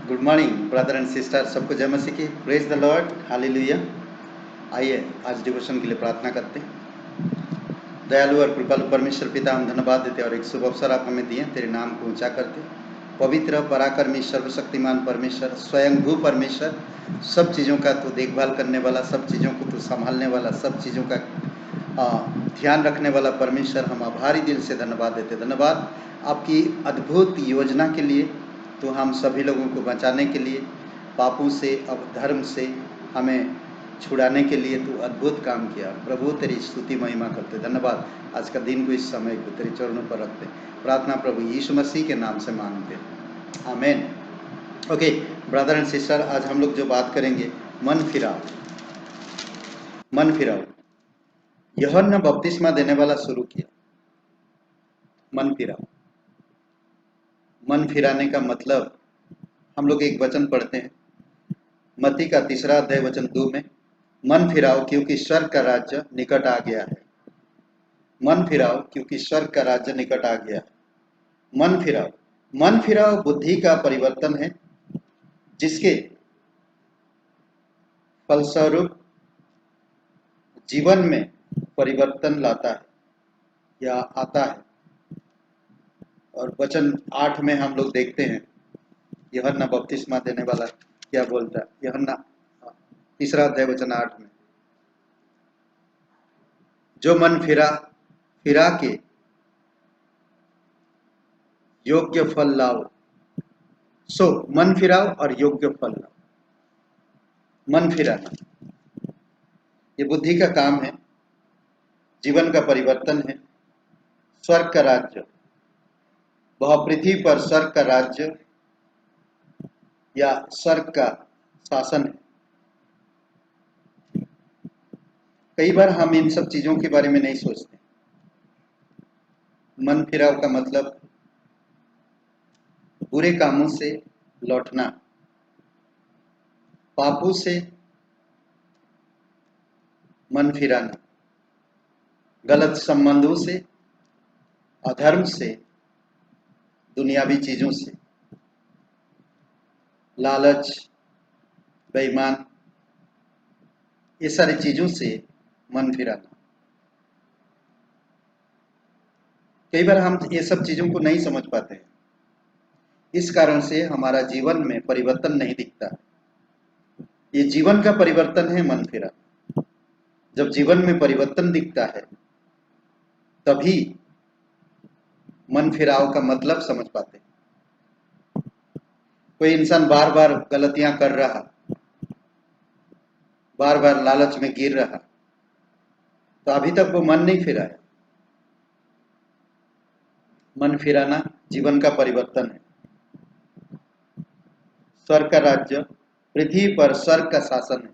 Good morning brother and sister, सबको जय मसीह की। Praise the Lord, hallelujah. आइए आज डिवोशन के लिए प्रार्थना करते हैं। दयालु और कृपालु परमेश्वर पिता, हम धन्यवाद देते और एक शुभ अवसर आप हमें दिए तेरे नाम को ऊंचा करते। पवित्र पराक्रमी सर्वशक्तिमान परमेश्वर, स्वयंभू परमेश्वर, सब चीज़ों का तू देखभाल करने वाला, सब चीज़ों को तू संभालने वाला, सब चीज़ों का ध्यान रखने वाला परमेश्वर, हम आभारी दिल से धन्यवाद देते। धन्यवाद आपकी अद्भुत योजना के लिए, तो हम सभी लोगों को बचाने के लिए, पापों से, अधर्म से हमें छुड़ाने के लिए तू अद्भुत काम किया। प्रभु तेरी स्तुति महिमा करते। धन्यवाद, आज का दिन को, इस समय को तेरे चरणों पर रखते। प्रार्थना प्रभु यीशु मसीह के नाम से मांगते, आमेन। ओके ब्रदर एंड सिस्टर, आज हम लोग जो बात करेंगे, मन फिराओ। मन फिराओ, यूहन्ना बपतिस्मा देने वाला शुरू किया। मन फिराओ, मन फिराने का मतलब हम लोग एक वचन पढ़ते हैं मत्ती का 3 अध्याय वचन 2 में, मन फिराओ क्योंकि स्वर्ग का राज्य निकट आ गया है। मन फिराओ क्योंकि स्वर्ग का राज्य निकट आ गया है। मन फिराओ, मन फिराओ बुद्धि का परिवर्तन है, जिसके फलस्वरूप जीवन में परिवर्तन लाता है या आता है। और वचन 8 में हम लोग देखते हैं यूहन्ना बपतिस्मा देने वाला क्या बोलता है। यूहन्ना 3 अध्याय वचन 8 में, जो मन फिरा के योग्य फल लाओ। सो मन फिराओ और योग्य फल लाओ। मन फिराना ये बुद्धि का काम है, जीवन का परिवर्तन है। स्वर्ग का राज्य, वह पृथ्वी पर स्वर्ग का राज्य या स्वर्ग का शासन है। कई बार हम इन सब चीजों के बारे में नहीं सोचते। मन फिराव का मतलब बुरे कामों से लौटना, पापों से मन फिराना, गलत संबंधों से, अधर्म से, दुनियावी चीजों से, लालच, बेईमान, ये सारी चीजों से मन फिराना। कई बार हम ये सब चीजों को नहीं समझ पाते हैं, इस कारण से हमारा जीवन में परिवर्तन नहीं दिखता। ये जीवन का परिवर्तन है मन फिरा। जब जीवन में परिवर्तन दिखता है तभी मन फिराव का मतलब समझ पाते हैं। कोई इंसान बार बार गलतियां कर रहा, बार बार लालच में गिर रहा, तो अभी तक वो मन नहीं फिरा है। मन फिराना जीवन का परिवर्तन है। स्वर्ग का राज्य, पृथ्वी पर स्वर्ग का शासन है।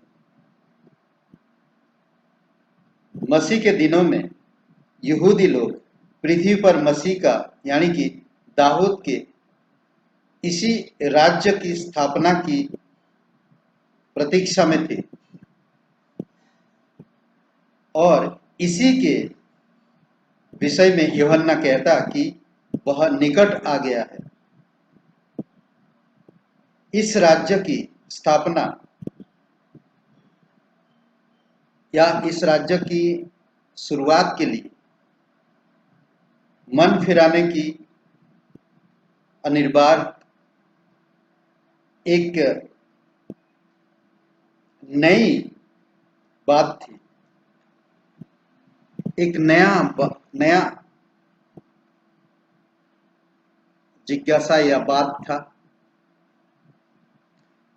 मसीह के दिनों में यहूदी लोग पृथ्वी पर मसीह का यानी कि दाऊद के इसी राज्य की स्थापना की प्रतीक्षा में थे और इसी के विषय में यूहन्ना कहता कि वह निकट आ गया है। इस राज्य की स्थापना या इस राज्य की शुरुआत के लिए मन फिराने की अनिवार्य एक नई बात थी, एक नया जिज्ञासा या बात था,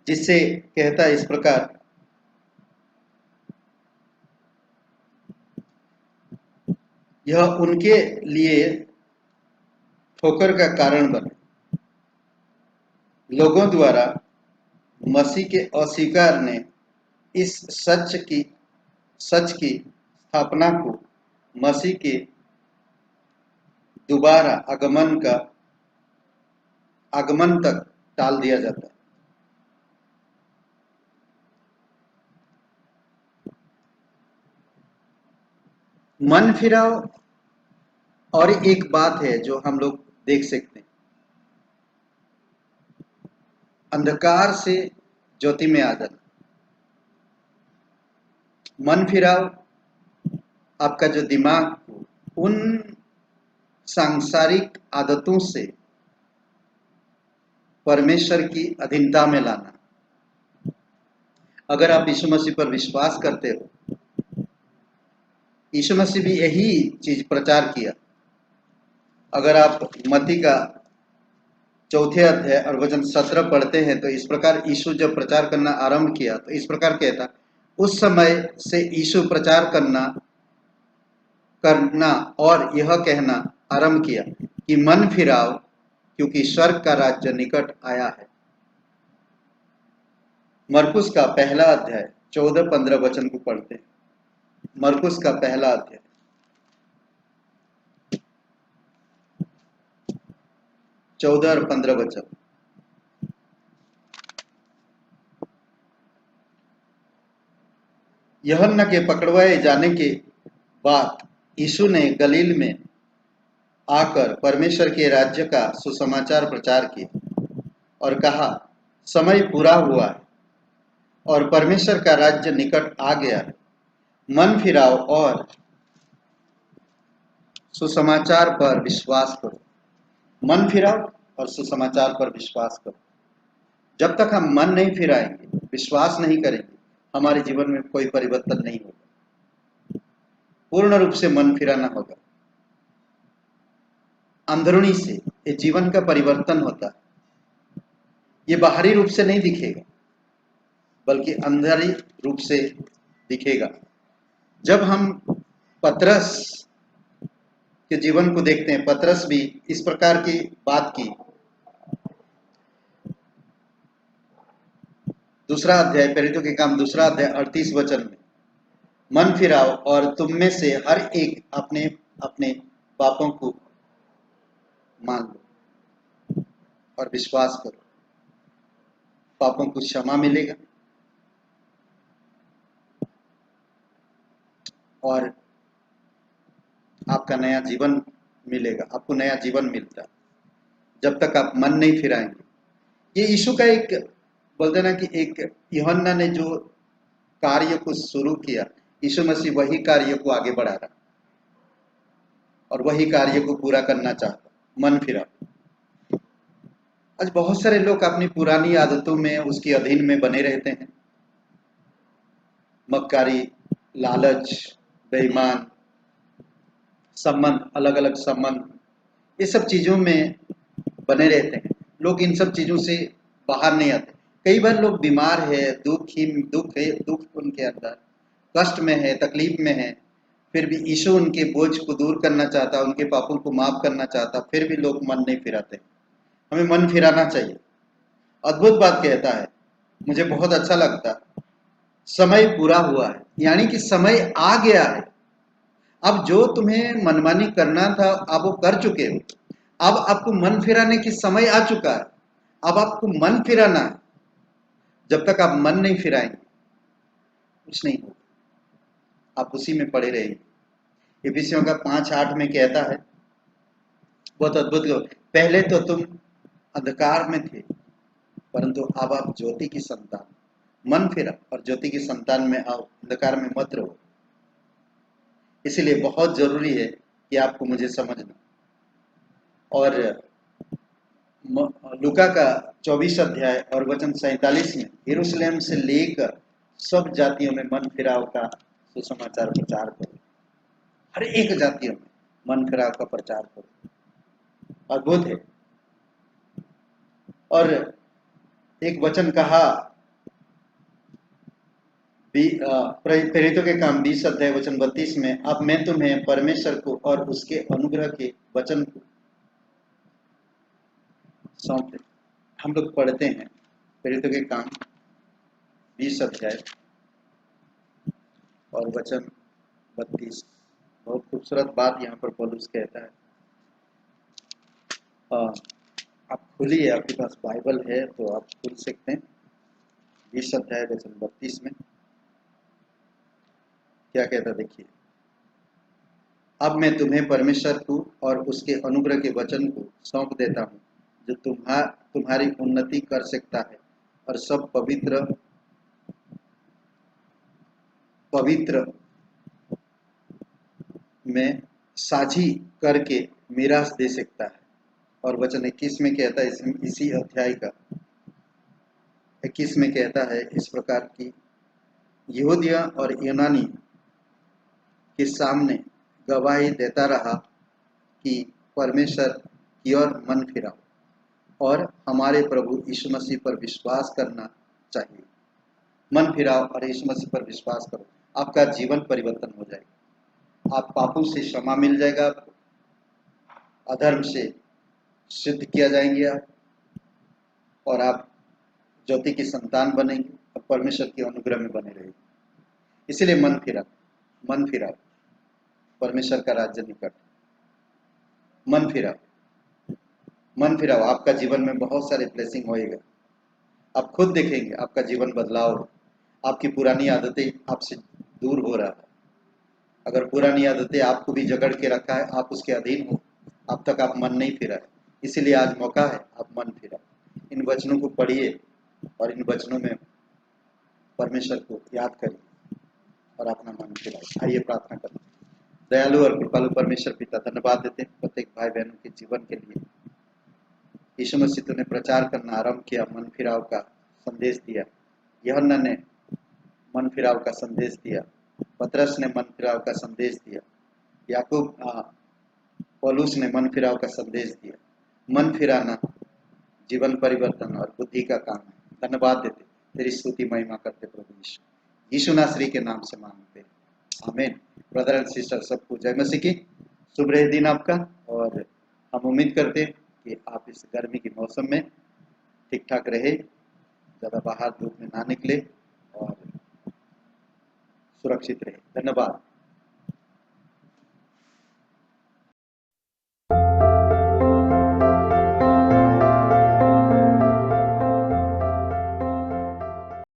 जिससे कहता इस प्रकार, यह उनके लिए ठोकर का कारण बने। लोगों द्वारा मसीह के अस्वीकार ने इस सच की स्थापना को मसीह के दोबारा आगमन तक टाल दिया जाता है। मन फिराव और एक बात है जो हम लोग देख सकते हैं। अंधकार से ज्योति में आ जाना। मन फिराओ, आपका जो दिमाग उन सांसारिक आदतों से परमेश्वर की अधीनता में लाना। अगर आप यीशु मसीह पर विश्वास करते हो, यीशु मसीह भी यही चीज प्रचार किया। अगर आप मत्ती का 4 अध्याय और वचन 17 पढ़ते हैं तो इस प्रकार यीशु जब प्रचार करना आरंभ किया तो इस प्रकार कहता, उस समय से यीशु प्रचार करना और यह कहना आरंभ किया कि मन फिराओ, क्योंकि स्वर्ग का राज्य निकट आया है। मरकुस का पहला अध्याय 14-15 वचन को पढ़ते हैं। मरकुस का पहला अध्याय 14 और 15 वचन। यूहन्ना के पकड़वाए जाने के बाद यीशु ने गलील में आकर परमेश्वर के राज्य का सुसमाचार प्रचार किया और कहा, समय पूरा हुआ है और परमेश्वर का राज्य निकट आ गया है। मन फिराओ और सुसमाचार पर विश्वास करो। मन फिराओ और सुसमाचार पर विश्वास करो। जब तक हम मन नहीं फिराएंगे, विश्वास नहीं करेंगे, हमारे जीवन में कोई परिवर्तन नहीं होगा। पूर्ण रूप से मन फिराना होगा। अंदरूनी से ये जीवन का परिवर्तन होता है। ये बाहरी रूप से नहीं दिखेगा, बल्कि अंदरी रूप से दिखेगा। जब हम पतरस के जीवन को देखते हैं, पतरस भी इस प्रकार की बात की। दूसरा अध्याय, प्रेरितों के काम दूसरा अध्याय 38 वचन में, मन फिराओ और तुम में से हर एक अपने अपने पापों को मान लो और विश्वास करो, पापों को क्षमा मिलेगा और आपका नया जीवन मिलेगा। आपको नया जीवन मिलता है जब तक आप मन नहीं फिराएंगे। ये यीशु का एक बोलते ना कि एक यूहन्ना ने जो कार्य को शुरू किया, यीशु मसीह वही कार्य को आगे बढ़ा रहा और वही कार्य को पूरा करना चाहता। मन फिरा। आज बहुत सारे लोग अपनी पुरानी आदतों में उसके अधीन में बने रहते हैं। मक्कारी, लालच, बेईमान, संबंध, अलग अलग संबंध, ये सब चीजों में बने रहते हैं। लोग इन सब चीजों से बाहर नहीं आते। कई बार लोग बीमार है, दुख उनके अंदर, कष्ट में है, तकलीफ में है, फिर भी यीशु उनके बोझ को दूर करना चाहता, उनके पापों को माफ करना चाहता, फिर भी लोग मन नहीं फिराते। हमें मन फिराना चाहिए। अद्भुत बात कहता है, मुझे बहुत अच्छा लगता, समय पूरा हुआ है, यानी कि समय आ गया है। अब जो तुम्हें मनमानी करना था आप वो कर चुके हो। अब आपको मन फिराने की समय आ चुका है। अब आपको मन फिराना है। जब तक आप मन नहीं फिराएंगे कुछ नहीं होगा, आप उसी में पड़े रहेंगे। इफिसियों का 5:8 में कहता है, बहुत अद्भुत लोग, पहले तो तुम अंधकार में थे परंतु अब आप ज्योति की संतान। मन फिरा और ज्योति की संतान में आओ, अंधकार में मत रहो। इसीलिए बहुत जरूरी है कि आपको मुझे समझना। और लूका का 24 अध्याय और वचन 47 में, यरूशलेम से लेकर सब जातियों में मन फिराव का सुसमाचार प्रचार करो। हर एक जातियों में मन फिराव का प्रचार करो। अद्भुत है। और एक वचन कहा, प्रेरितों के काम 20 अध्याय वचन 32 में, अब मैं तुम्हें परमेश्वर को और उसके अनुग्रह के वचन को सौंप। हम लोग पढ़ते हैं प्रेरितों के काम 20 अध्याय और वचन 32। बहुत खूबसूरत बात यहाँ पर पौलुस कहता है। आप खुलिए, आपके पास बाइबल है तो आप खुल सकते हैं। 20 अध्याय वचन 32 में क्या कहता देखिए, अब मैं तुम्हें परमेश्वर को और उसके अनुग्रह के वचन को सौंप देता हूँ जो तुम्हारी उन्नति कर सकता है और सब पवित्र पवित्र में साझी करके मीरास दे सकता है। और वचन 21 में कहता है, इसी अध्याय का 21 में कहता है इस प्रकार की, यहूदिया और यूनानी के सामने गवाही देता रहा कि परमेश्वर की ओर मन फिराओ और हमारे प्रभु यीशु मसीह पर विश्वास करना चाहिए। मन फिराओ और यीशु मसीह पर विश्वास करो, आपका जीवन परिवर्तन हो जाएगा। आप पापों से क्षमा मिल जाएगा, आपको अधर्म से सिद्ध किया जाएंगे आप, और आप ज्योति की संतान बनेंगे और परमेश्वर के अनुग्रह में बने रहेंगे। इसीलिए मन फिराओ, परमेश्वर का राज्य निकट। मन फिराओ, आपका जीवन में बहुत सारे ब्लेसिंग होएगा। आप खुद देखेंगे आपका जीवन बदलाव हो, आपकी पुरानी आदतें आपसे दूर हो रहा है। अगर पुरानी आदतें आपको भी जकड़ के रखा है, आप उसके अधीन हो, अब तक आप मन नहीं फिरा है, इसीलिए आज मौका है, आप मन फिराओ। इन वचनों को पढ़िए और इन वचनों में परमेश्वर को याद करिए और अपना मन फिराइए। आइए प्रार्थना करें। दयालु और कृपालु परमेश्वर पिता, धन्यवाद देते हैं प्रत्येक भाई बहनों के जीवन के लिए। यीशु मसीह तूने प्रचार करना आरंभ किया, मन फिराव का संदेश दिया। यूहन्ना ने मन फिराव का संदेश दिया, पतरस ने मन फिराव का संदेश दिया, याकूब पौलुस ने मन फिराव का संदेश दिया। मन फिराना जीवन परिवर्तन और बुद्धि का काम है। धन्यवाद देते, तेरी स्तुति महिमा करते प्रभु यीशु, यीशु नासरी के नाम से मांगते, आमीन। ब्रदर एंड सिस्टर सबको जय मसीह की, शुभ रहे दिन आपका। और हम उम्मीद करते हैं कि आप इस गर्मी के मौसम में ठीक ठाक रहे, ज़्यादा बाहर धूप में ना निकले और सुरक्षित रहे। धन्यवाद।